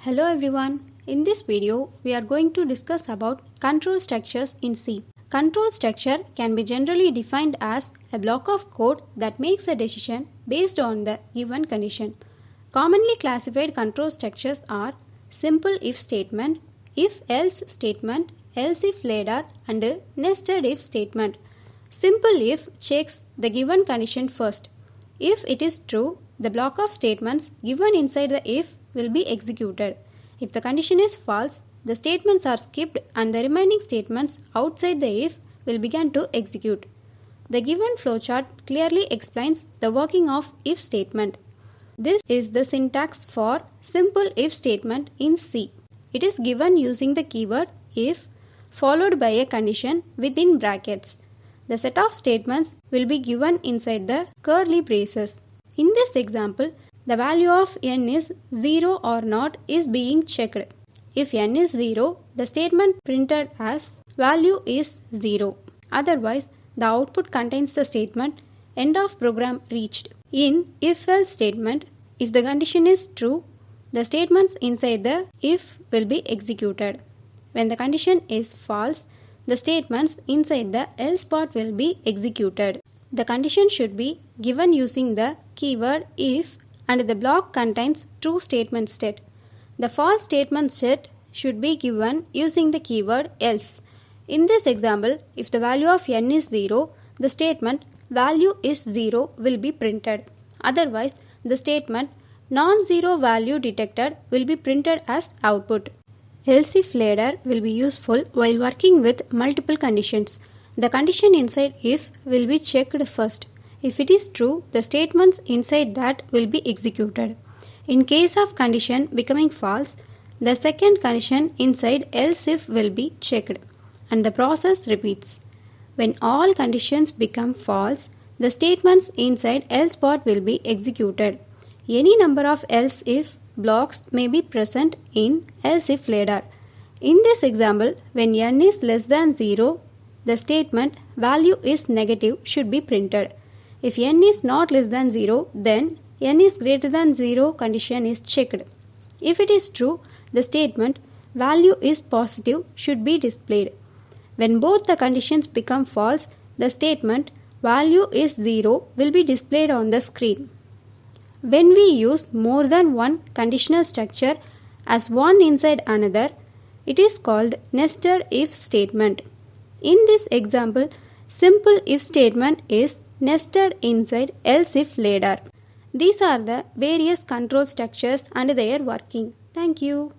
Hello everyone. In this video, we are going to discuss about control structures in C. Control structure can be generally defined as a block of code that makes a decision based on the given condition. Commonly classified control structures are simple if statement, if-else statement, else-if ladder, and nested if statement. Simple if checks the given condition first. If it is true, the block of statements given inside the if will be executed. If the condition is false, the statements are skipped and the remaining statements outside the if will begin to execute. The given flowchart clearly explains the working of if statement. This is the syntax for simple if statement in C. It is given using the keyword if followed by a condition within brackets. The set of statements will be given inside the curly braces. In this example, the value of n is 0 or not is being checked. If n is 0, the statement printed as value is 0. Otherwise, the output contains the statement end of program reached. In if-else statement, if the condition is true, the statements inside the if will be executed. When the condition is false, the statements inside the else part will be executed. The condition should be given using the keyword if and the block contains true statement set. The false statement set should be given using the keyword else. In this example, if the value of n is 0, the statement value is 0 will be printed. Otherwise, the statement non-zero value detected will be printed as output. Else-if ladder will be useful while working with multiple conditions. The condition inside if will be checked first. If it is true, the statements inside that will be executed. In case of condition becoming false, the second condition inside else if will be checked, and the process repeats. When all conditions become false, the statements inside else part will be executed. Any number of else if blocks may be present in else if ladder. In this example, when n is less than 0, the statement value is negative should be printed. If n is not less than 0, then n is greater than 0 condition is checked. If it is true, the statement value is positive should be displayed. When both the conditions become false, the statement value is 0 will be displayed on the screen. When we use more than one conditional structure as one inside another, it is called nested if statement. In this example, simple if statement is nested inside else if ladder. These are the various control structures and their working. Thank you.